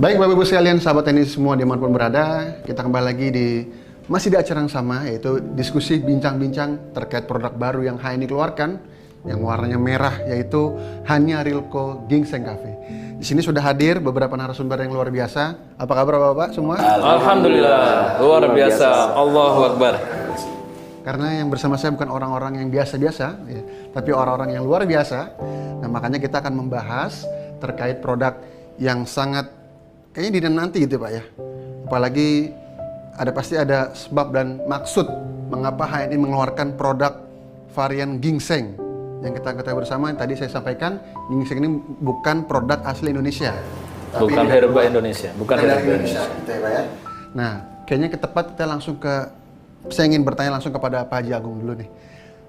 Baik Bapak Ibu sekalian, sahabat tenis semua dimanapun berada, kita kembali lagi masih di acara yang sama, yaitu diskusi bincang-bincang terkait produk baru yang HNI keluarkan, yang warnanya merah, yaitu Hanya Rilko Ginseng Cafe. Di sini sudah hadir beberapa narasumber yang luar biasa. Apa kabar Bapak semua? Alhamdulillah, luar biasa. Allahu Akbar. Karena yang bersama saya bukan orang-orang yang biasa-biasa, ya, tapi orang-orang yang luar biasa. Nah, makanya kita akan membahas terkait produk yang sangat kayaknya dinanti gitu Pak ya. Apalagi pasti ada sebab dan maksud mengapa HNI mengeluarkan produk varian ginseng. Yang kita ketahui bersama, yang tadi saya sampaikan, ginseng ini bukan produk asli Indonesia. Bukan herba Indonesia, bukan herba Indonesia. Gitu ya, Pak ya. Nah, kayaknya tepat kita langsung saya ingin bertanya langsung kepada Pak Haji Agung dulu nih.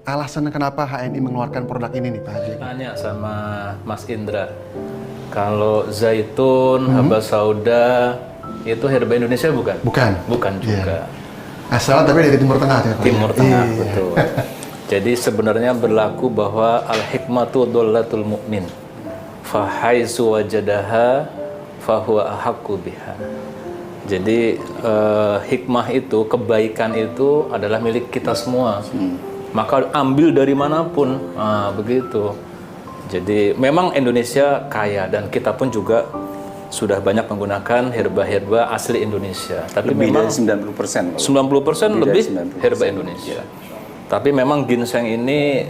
Alasan kenapa HNI mengeluarkan produk ini nih Pak Haji? Tanya sama Mas Indra. Kalau zaitun, haba sauda, itu herba Indonesia bukan? Bukan. Bukan juga. Asal tapi dari Timur Tengah ya Pak? Timur Tengah, betul. Jadi sebenarnya berlaku bahwa al-hikmatu dollatul mu'min. Fahaisu wajadaha fahuwa ahaqqu biha. Jadi hikmah itu, kebaikan itu adalah milik kita semua. Maka ambil dari manapun, begitu. Jadi memang Indonesia kaya dan kita pun juga sudah banyak menggunakan herba-herba asli Indonesia. Tapi lebih memang dari 90%. 90% lebih 90%. herba Indonesia. Tapi memang ginseng ini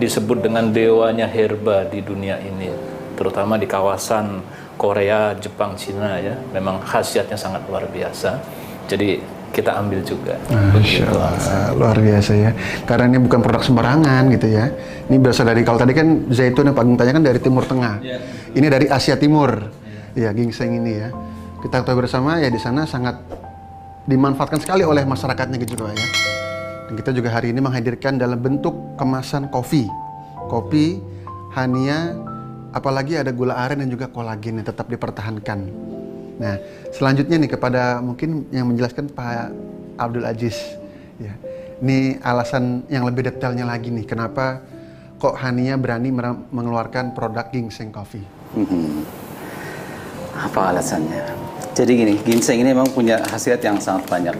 disebut dengan dewanya herba di dunia ini, terutama di kawasan Korea, Jepang, Cina ya. Memang khasiatnya sangat luar biasa. Jadi kita ambil juga. Masya Allah, luar biasa ya. Karena ini bukan produk sembarangan gitu ya. Ini berasal dari, kalau tadi kan zaitun yang Pak Agung tanya kan dari Timur Tengah. Ini dari Asia Timur. Ya, ginseng ini ya. Kita tahu bersama ya di sana sangat dimanfaatkan sekali oleh masyarakatnya gitu Pak ya. Dan kita juga hari ini menghadirkan dalam bentuk kemasan kopi. Kopi Hania, apalagi ada gula aren dan juga kolagen yang tetap dipertahankan. Nah, selanjutnya nih kepada mungkin yang menjelaskan Pak Abdul Aziz. Ya, ini alasan yang lebih detailnya lagi nih, kenapa kok Hania berani mengeluarkan produk ginseng coffee? Apa alasannya? Jadi gini, ginseng ini memang punya khasiat yang sangat banyak.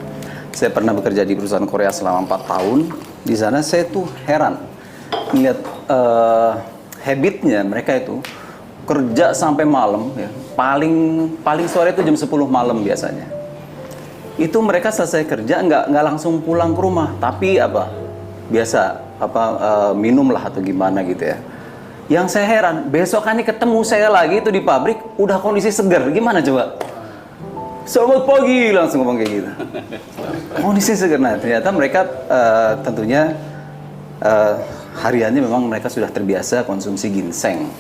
Saya pernah bekerja di perusahaan Korea selama 4 tahun. Di sana saya tuh heran lihat habitnya mereka itu kerja sampai malam ya. Paling sore itu jam 10 malam biasanya. Itu mereka selesai kerja nggak langsung pulang ke rumah, tapi biasa minum lah atau gimana gitu ya. Yang saya heran, besokannya ketemu saya lagi itu di pabrik udah kondisi segar. Gimana coba? Selamat pagi, langsung ngomong kayak gitu. Kondisi segar. Nah, ternyata mereka tentunya hariannya memang mereka sudah terbiasa konsumsi ginseng.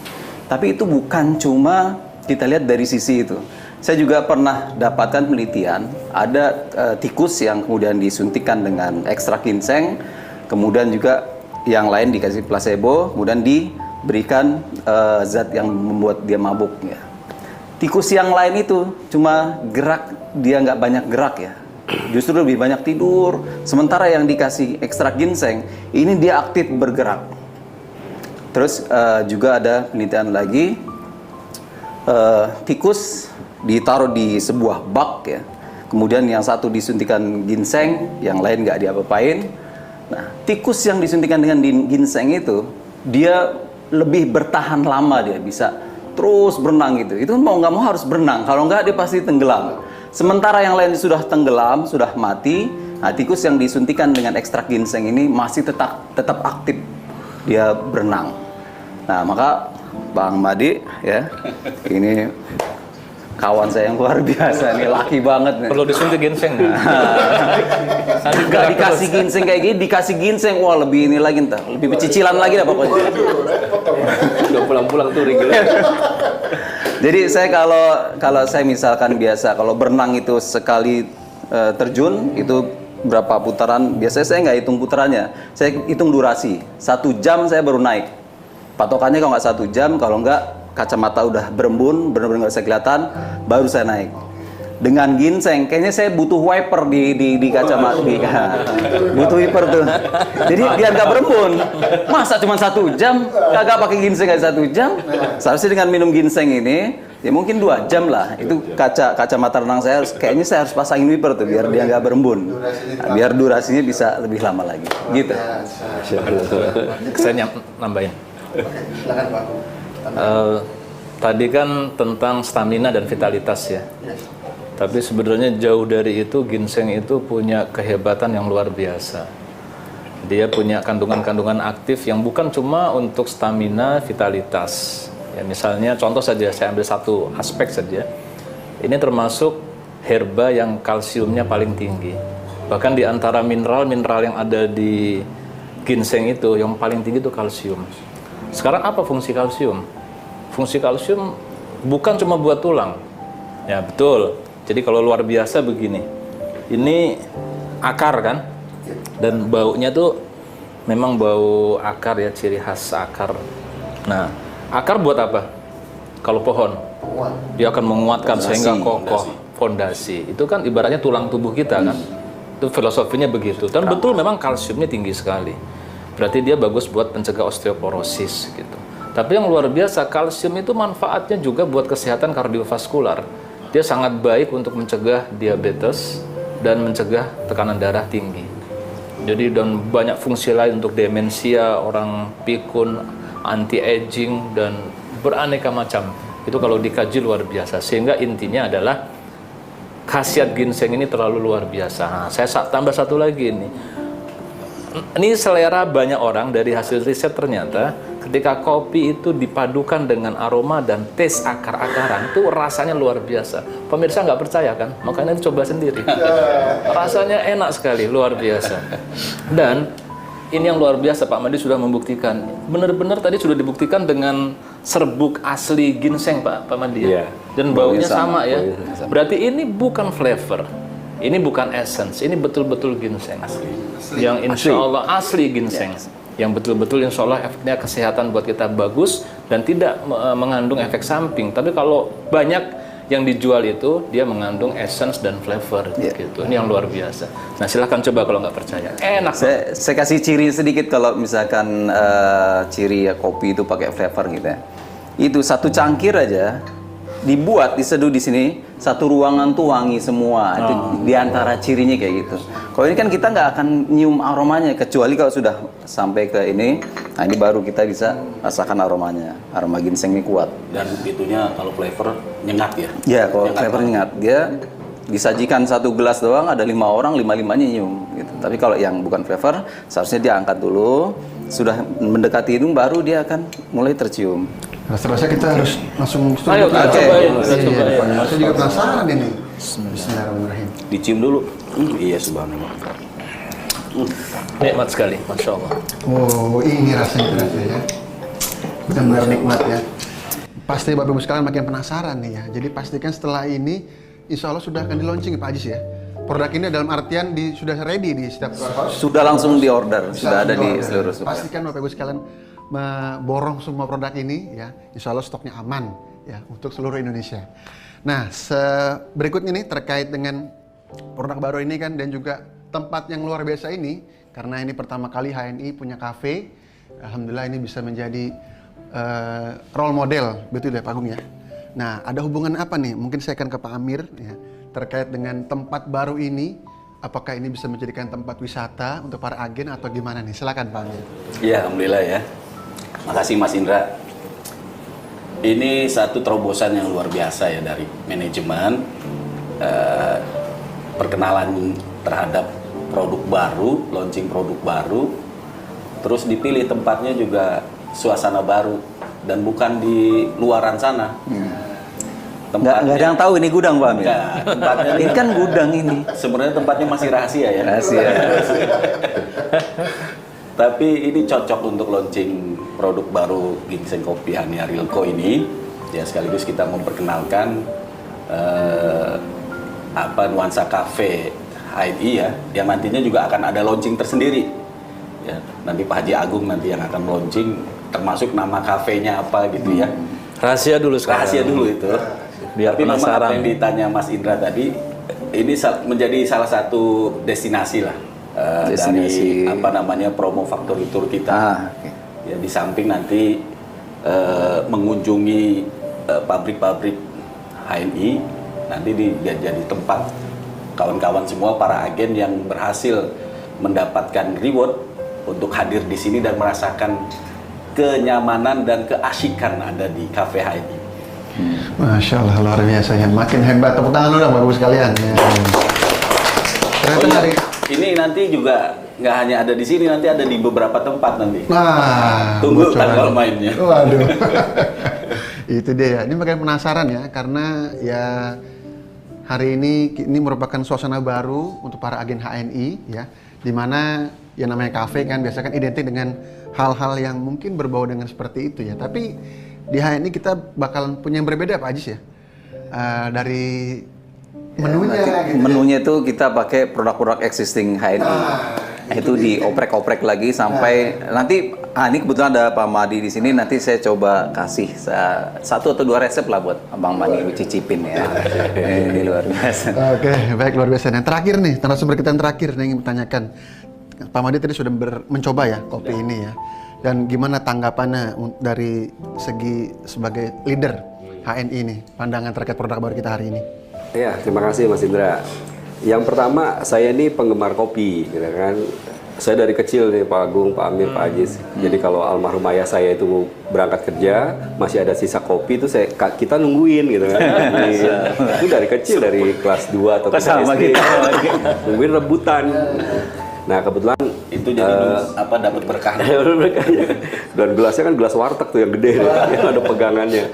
Tapi itu bukan cuma kita lihat dari sisi itu. Saya juga pernah dapatkan penelitian, ada tikus yang kemudian disuntikkan dengan ekstrak ginseng, kemudian juga yang lain dikasih placebo, kemudian diberikan zat yang membuat dia mabuk ya. Tikus yang lain itu cuma gerak, dia nggak banyak gerak ya. Justru lebih banyak tidur. Sementara yang dikasih ekstrak ginseng, ini dia aktif bergerak. Terus juga ada penelitian lagi, tikus ditaruh di sebuah bak ya. Kemudian yang satu disuntikan ginseng, yang lain nggak diapa-apain. Nah, tikus yang disuntikan dengan ginseng itu, dia lebih bertahan lama, dia bisa terus berenang gitu. Itu mau nggak mau harus berenang, kalau nggak dia pasti tenggelam. Sementara yang lain sudah tenggelam, sudah mati. Nah, tikus yang disuntikan dengan ekstrak ginseng ini masih tetap aktif, dia berenang. Nah, maka Bang Madi ya, ini kawan saya yang luar biasa nih, laki banget nih. Perlu disuntik ginseng. Gak dikasih ginseng kayak gini, dikasih ginseng, wah lebih ini lagi entah, lebih pecicilan lagi dah pokoknya. Udah pulang-pulang tuh reguler. Jadi saya kalau saya misalkan biasa kalau berenang itu sekali terjun itu berapa putaran? Biasanya saya nggak hitung putarannya, saya hitung durasi. 1 jam saya baru naik. Patokannya kalau nggak 1 jam, kalau nggak kacamata udah berembun, benar-benar nggak bisa kelihatan, baru saya naik. Dengan ginseng, kayaknya saya butuh wiper di kacamata, butuh wiper tuh. Jadi biar nggak berembun. Masa cuma 1 jam, kagak pakai ginseng nggak 1 jam? Seharusnya dengan minum ginseng ini, Ya mungkin 2 jam lah. Itu kacamata renang saya kayaknya saya harus pasangin wiper tuh biar dia nggak berembun. Nah, biar durasinya bisa lebih lama lagi. Gitu. Saya nambahin. Silakan Pak. Tadi kan tentang stamina dan vitalitas ya. Tapi sebenarnya jauh dari itu, ginseng itu punya kehebatan yang luar biasa. Dia punya kandungan-kandungan aktif yang bukan cuma untuk stamina, vitalitas. Ya, misalnya contoh saja, saya ambil satu aspek saja. Ini termasuk herba yang kalsiumnya paling tinggi. Bahkan di antara mineral-mineral yang ada di ginseng itu, yang paling tinggi itu kalsium. Sekarang apa fungsi kalsium? Fungsi kalsium bukan cuma buat tulang. Ya betul. Jadi kalau luar biasa begini. Ini akar kan? Dan baunya tuh memang bau akar ya, ciri khas akar. Nah, akar buat apa? Kalau pohon, dia akan menguatkan sehingga kokoh, fondasi. Itu kan ibaratnya tulang tubuh kita kan. Itu filosofinya begitu. Dan betul memang kalsiumnya tinggi sekali. Berarti dia bagus buat mencegah osteoporosis gitu. Tapi yang luar biasa, kalsium itu manfaatnya juga buat kesehatan kardiovaskular. Dia sangat baik untuk mencegah diabetes dan mencegah tekanan darah tinggi. Jadi dan banyak fungsi lain untuk demensia, orang pikun, anti-aging, dan beraneka macam. Itu kalau dikaji luar biasa. Sehingga intinya adalah khasiat ginseng ini terlalu luar biasa. Nah, saya tambah satu lagi ini. Ini selera banyak orang dari hasil riset ternyata ketika kopi itu dipadukan dengan aroma dan taste akar-akaran itu rasanya luar biasa. Pemirsa nggak percaya kan? Makanya coba sendiri. Rasanya enak sekali, luar biasa. Dan ini yang luar biasa, Pak Madi sudah membuktikan. Benar-benar tadi sudah dibuktikan dengan serbuk asli ginseng, Pak Madi. Iya. Dan baunya sama ya. Berarti ini bukan flavor, ini bukan essence, ini betul-betul ginseng. Yang insya Allah asli ginseng. Yang betul-betul insya Allah efeknya kesehatan buat kita bagus dan tidak mengandung efek samping. Tapi kalau banyak yang dijual itu dia mengandung essence dan flavor gitu. Ini yang luar biasa. Nah, silahkan coba kalau nggak percaya. Enak. Saya kasih ciri sedikit kalau misalkan ciri kopi itu pakai flavor gitu ya. Itu satu cangkir aja dibuat diseduh di sini, satu ruangan tuh wangi semua. Itu diantara cirinya kayak gitu. Kalau ini kan kita nggak akan nyium aromanya kecuali kalau sudah sampai ke ini. Nah, ini baru kita bisa rasakan aromanya. Aroma ginseng ini kuat. Dan itunya kalau flavor nyengat ya? Ya, kalau flavor nyengat. Dia disajikan satu gelas doang, ada 5 orang, 5-5-nya nyium. Gitu. Tapi kalau yang bukan flavor, seharusnya dia angkat dulu. Sudah mendekati hidung, baru dia akan mulai tercium. Rasa-rasa kita harus langsung Ayo kita cobain. Saya juga penasaran ini. Bismillahirrahmanirrahim. Dicium dulu. Iya, subhanallah. Nikmat sekali, Masya Allah. Oh, ini rasanya ya. Benar-benar nikmat ya. Pasti Bapak Ibu sekalian makin penasaran nih ya. Jadi pastikan setelah ini, insya Allah sudah akan di launching Pak Ajis ya. Produk ini dalam artian sudah ready di setiap warehouse. Sudah langsung di order, sudah ada di seluruh super. Pastikan Bapak Ibu sekalian memborong semua produk ini ya. Insya Allah stoknya aman ya untuk seluruh Indonesia. Nah, berikutnya nih terkait dengan produk baru ini kan dan juga tempat yang luar biasa ini, karena ini pertama kali HNI punya kafe. Alhamdulillah ini bisa menjadi role model, betul ya Pak Agung ya. Nah, ada hubungan apa nih? Mungkin saya akan ke Pak Amir ya, terkait dengan tempat baru ini. Apakah ini bisa menjadikan tempat wisata untuk para agen atau gimana nih? Silakan Pak Amir. Iya, alhamdulillah ya. Makasih Mas Indra. Ini satu terobosan yang luar biasa ya dari manajemen. Perkenalan terhadap produk baru, launching produk baru. Terus dipilih tempatnya juga suasana baru dan bukan di luaran sana. Nggak ada yang tahu ini gudang Pak Amir. Enggak, tempatnya Ini kan gudang ini. sebenarnya tempatnya masih rahasia ya. Rahasia. Tapi ini cocok untuk launching produk baru ginseng kopi Hania Rilko ini. Ya sekaligus kita memperkenalkan nuansa cafe HNI ya, yang nantinya juga akan ada launching tersendiri. Ya, nanti Pak Haji Agung nanti yang akan launching, termasuk nama kafenya apa gitu ya. Rahasia dulu sekarang. Rahasia dulu itu. Biar Tapi memang penasaran. apa yang ditanya Mas Indra tadi, ini menjadi salah satu destinasi lah Destinasi. dari promo factory tour kita. Okay. Ya di samping nanti mengunjungi pabrik-pabrik HNI, nanti jadi tempat kawan-kawan semua para agen yang berhasil mendapatkan reward untuk hadir di sini dan merasakan kenyamanan dan keasikan ada di Cafe HNI. Masya Allah, luar biasa ya. Makin hebat. Tepuk tangan dulu dong Bapak-Ibu sekalian. Ya. Ternyata hari Ini nanti juga nggak hanya ada di sini, nanti ada di beberapa tempat nanti. Nah, Tunggu bocoran. tanggal mainnya. Waduh. Itu dia ya. Ini makin penasaran ya, karena ya hari ini merupakan suasana baru untuk para agen HNI ya, dimana yang namanya kafe kan biasanya kan identik dengan hal-hal yang mungkin berbau dengan seperti itu ya. Tapi di HNI kita bakalan punya yang berbeda Pak Ajis ya. Dari menunya. Gitu Menunya itu kita pakai produk-produk existing HNI. Itu dioprek-oprek lagi sampai nanti. Ini kebetulan ada Pak Madi di sini. Nanti saya coba kasih 1 atau 2 resep lah buat Abang Madi cicipin ya. Ini luar biasa. Oke, baik, luar biasa. Yang terakhir nih, narasumber kita yang terakhir yang ingin bertanyakan. Pak Madi tadi sudah mencoba ya kopi ini ya. Dan gimana tanggapannya dari segi sebagai leader HNI ini, pandangan terkait produk baru kita hari ini? Ya, terima kasih Mas Indra. Yang pertama, saya ini penggemar kopi, gitu kan. Saya dari kecil nih Pak Agung, Pak Amir, Pak Ajis. Jadi kalau almarhum ayah saya itu berangkat kerja, masih ada sisa kopi itu kita nungguin gitu kan. Itu dari kecil, dari kelas 2 atau kelas SD. Nungguin rebutan. Nah, kebetulan Itu jadi dapat berkah. Dan gelasnya kan gelas warteg tuh yang gede, yang ada pegangannya.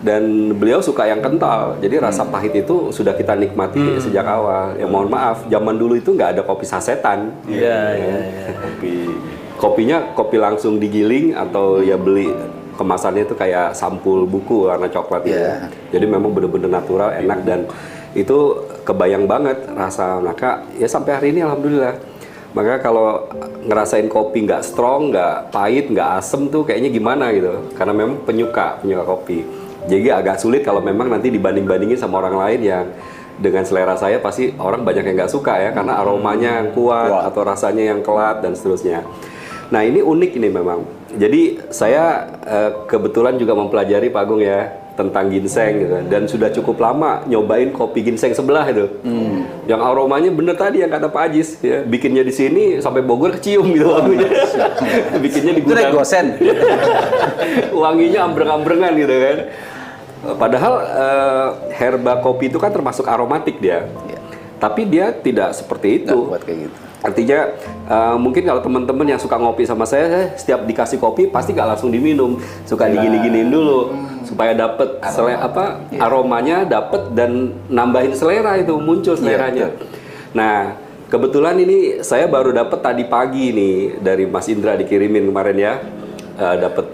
Dan beliau suka yang kental, jadi rasa pahit itu sudah kita nikmati sejak awal. Ya mohon maaf, zaman dulu itu nggak ada kopi sasetan. Iya. Kopinya kopi langsung digiling atau ya beli kemasannya itu kayak sampul buku warna coklat gitu. Jadi memang benar-benar natural, enak dan itu kebayang banget rasa. Maka ya sampai hari ini alhamdulillah. Maka kalau ngerasain kopi nggak strong, nggak pahit, nggak asem tuh kayaknya gimana gitu. Karena memang penyuka kopi. Jadi agak sulit kalau memang nanti dibanding-bandingin sama orang lain yang dengan selera saya pasti orang banyak yang nggak suka ya karena aromanya yang kuat atau rasanya yang kelat dan seterusnya. Nah ini unik ini memang. Jadi saya kebetulan juga mempelajari Pak Agung ya tentang ginseng gitu dan sudah cukup lama nyobain kopi ginseng sebelah itu. Yang aromanya bener tadi yang kata Pak Ajis ya, bikinnya di sini sampai Bogor kecium gitu wanginya. Bikinnya di gudang. Itu gosen. Wanginya ambreng-ambrengan gitu kan. Padahal herba kopi itu kan termasuk aromatik dia. Tapi dia tidak seperti itu. Buat kayak gitu. Artinya mungkin kalau teman-teman yang suka ngopi sama saya setiap dikasih kopi pasti nggak langsung diminum, suka digini-giniin dulu supaya dapet aromanya dapet dan nambahin selera itu muncul seleranya. Nah kebetulan ini saya baru dapet tadi pagi nih dari Mas Indra dikirimin kemarin ya, dapet.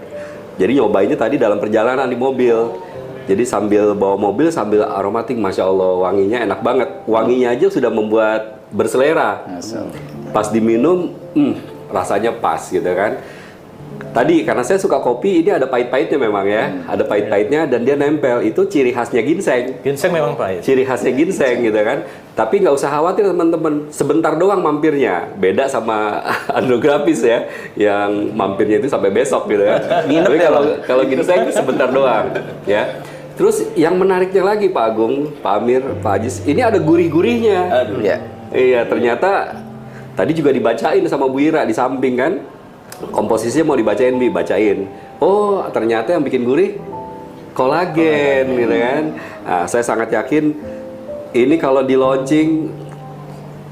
Jadi nyobainnya tadi dalam perjalanan di mobil. Jadi sambil bawa mobil sambil aromatik, masya Allah wanginya enak banget. Wanginya aja sudah membuat berselera. Pas diminum, rasanya pas gitu kan. Tadi karena saya suka kopi, ini ada pahit-pahitnya memang ya, ada pahit-pahitnya dan dia nempel. Itu ciri khasnya ginseng. Ginseng memang pahit. Ciri khasnya ginseng gitu kan. Tapi nggak usah khawatir teman-teman, sebentar doang mampirnya. Beda sama andrografis ya, yang mampirnya itu sampai besok gitu kan. Tapi kalau ginseng itu sebentar doang ya. Terus yang menariknya lagi Pak Agung, Pak Amir, Pak Ajis, ini ada gurih-gurihnya. Iya, ternyata tadi juga dibacain sama Bu Ira di samping kan. Komposisinya mau dibacain, bacain. Oh, ternyata yang bikin gurih kolagen gitu kan. Nah, saya sangat yakin ini kalau di launching,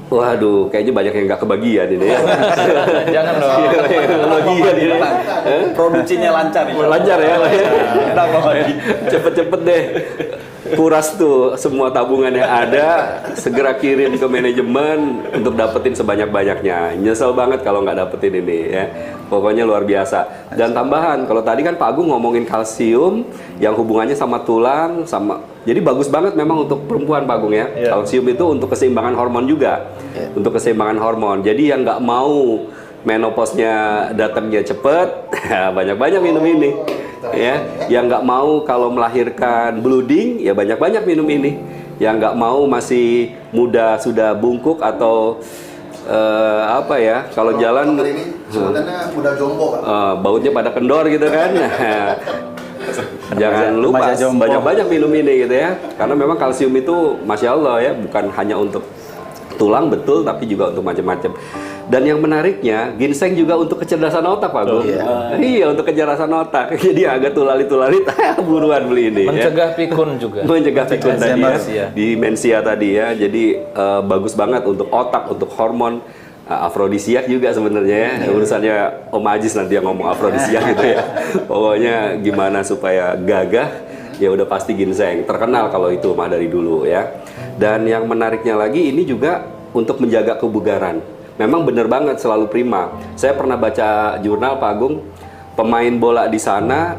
waduh, kayaknya banyak yang nggak kebagian ini ya. Jangan dong. Kebagian ini. Produksinya lancar. Lancar ya. Cepet-cepet deh. Kuras tuh semua tabungan yang ada, segera kirim ke manajemen untuk dapetin sebanyak-banyaknya. Nyesel banget kalau nggak dapetin ini ya. Pokoknya luar biasa. Dan tambahan, kalau tadi kan Pak Agung ngomongin kalsium yang hubungannya sama tulang, jadi bagus banget memang untuk perempuan Pak Agung ya. Kalsium itu untuk keseimbangan hormon juga. Untuk keseimbangan hormon. Jadi yang nggak mau menopausnya datangnya cepet, banyak-banyak minum ini. Ya, yang nggak mau kalau melahirkan blooding, ya banyak-banyak minum ini. Yang nggak mau masih muda sudah bungkuk atau kalau jalan ini sebutannya muda jompo kan? bautnya pada kendor gitu kan. Jangan lupa Remaja jompo. banyak-banyak minum ini gitu ya. Karena memang kalsium itu Masya Allah ya, bukan hanya untuk tulang betul, tapi juga untuk macam-macam. Dan yang menariknya, ginseng juga untuk kecerdasan otak, Pak Agung. Iya, untuk kecerdasan otak. Jadi agak tulalit-tulalit, buruan beli ini. Mencegah pikun juga. Mencegah pikun tadi ya. demensia. Demensia tadi ya. Jadi bagus banget untuk otak, untuk hormon. Afrodisiak juga sebenarnya ya. Urusannya Om Ajis nanti yang ngomong afrodisiak gitu ya. Pokoknya gimana supaya gagah, ya udah pasti ginseng. Terkenal kalau itu mah dari dulu ya. Dan yang menariknya lagi, ini juga untuk menjaga kebugaran. Memang bener banget, selalu prima. Saya pernah baca jurnal, Pak Agung, pemain bola di sana,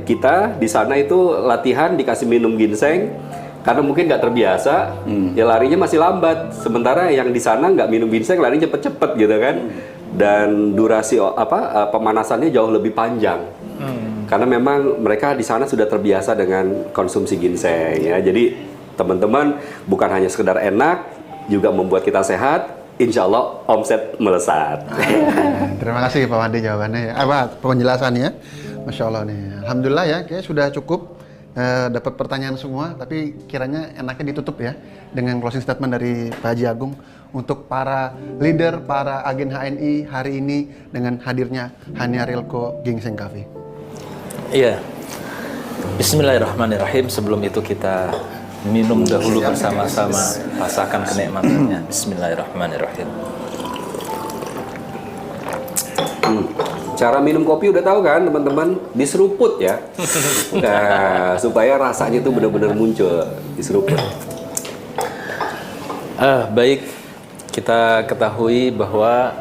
kita di sana itu latihan dikasih minum ginseng, karena mungkin nggak terbiasa, ya larinya masih lambat. Sementara yang di sana nggak minum ginseng, larinya cepet-cepet gitu kan. Dan durasi pemanasannya jauh lebih panjang. Karena memang mereka di sana sudah terbiasa dengan konsumsi ginseng ya. Jadi teman-teman, bukan hanya sekedar enak, juga membuat kita sehat. Insya Allah omset melesat. Terima kasih Pak Wandi jawabannya ya. Penjelasannya. Masya Allah nih. Alhamdulillah ya, kayaknya sudah cukup dapat pertanyaan semua. Tapi kiranya enaknya ditutup ya dengan closing statement dari Pak Haji Agung untuk para leader, para agen HNI hari ini dengan hadirnya Hania Rilko Ginseng Coffee. Iya. Bismillahirrahmanirrahim. Sebelum itu kita minum dahulu bersama-sama, rasakan kenikmatannya. Bismillahirrahmanirrahim. Cara minum kopi udah tahu kan teman-teman? Diseruput ya. Nah, supaya rasanya itu benar-benar muncul, diseruput. Baik, kita ketahui bahwa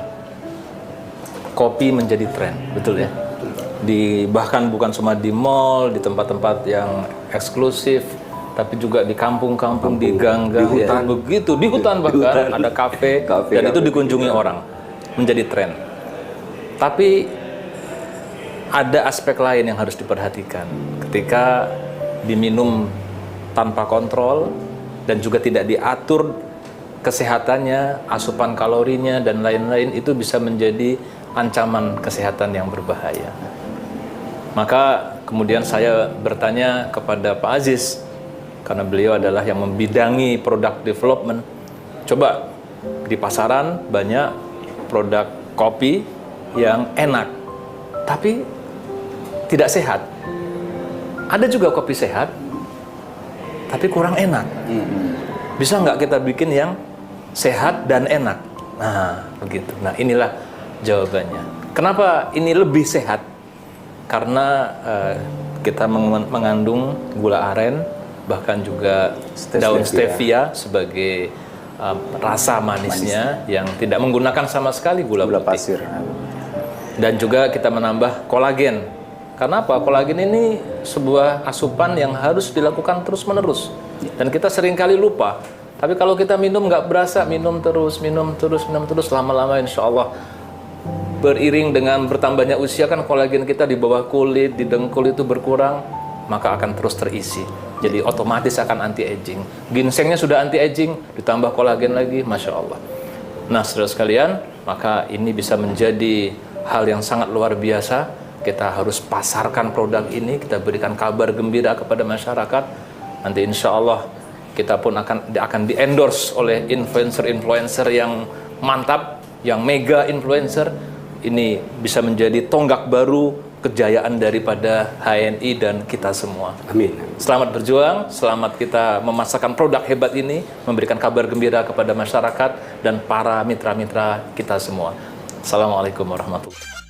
kopi menjadi tren, betul ya? Bahkan bukan cuma di mall, di tempat-tempat yang eksklusif, tapi juga di kampung-kampung, di gang-gang, di hutan. ya, begitu, di hutan bahkan ada kafe, dan itu dikunjungi orang, menjadi tren. Tapi ada aspek lain yang harus diperhatikan ketika diminum tanpa kontrol dan juga tidak diatur kesehatannya, asupan kalorinya dan lain-lain, itu bisa menjadi ancaman kesehatan yang berbahaya. Maka kemudian saya bertanya kepada Pak Aziz, karena beliau adalah yang membidangi product development. Coba di pasaran banyak produk kopi yang enak, tapi tidak sehat. Ada juga kopi sehat, tapi kurang enak. Bisa nggak kita bikin yang sehat dan enak? Nah, begitu. Nah, inilah jawabannya. Kenapa ini lebih sehat? Karena kita mengandung gula aren, bahkan juga daun stevia sebagai rasa manisnya yang tidak menggunakan sama sekali gula putih. Pasir. Dan juga kita menambah kolagen. Karena apa? Kolagen ini sebuah asupan yang harus dilakukan terus-menerus. Dan kita seringkali lupa. Tapi kalau kita minum nggak berasa, minum terus, lama-lama insya Allah beriring dengan bertambahnya usia kan kolagen kita di bawah kulit, di dengkul itu berkurang, maka akan terus terisi. Jadi otomatis akan anti-aging. Ginsengnya sudah anti-aging, ditambah kolagen lagi, Masya Allah. Nah, saudara sekalian, maka ini bisa menjadi hal yang sangat luar biasa. Kita harus pasarkan produk ini, kita berikan kabar gembira kepada masyarakat. Nanti insya Allah kita pun akan di-endorse oleh influencer-influencer yang mantap, yang mega influencer. Ini bisa menjadi tonggak baru kejayaan daripada HNI dan kita semua. Amin. Selamat berjuang, selamat kita memasarkan produk hebat ini, memberikan kabar gembira kepada masyarakat dan para mitra-mitra kita semua. Assalamualaikum warahmatullahi wabarakatuh.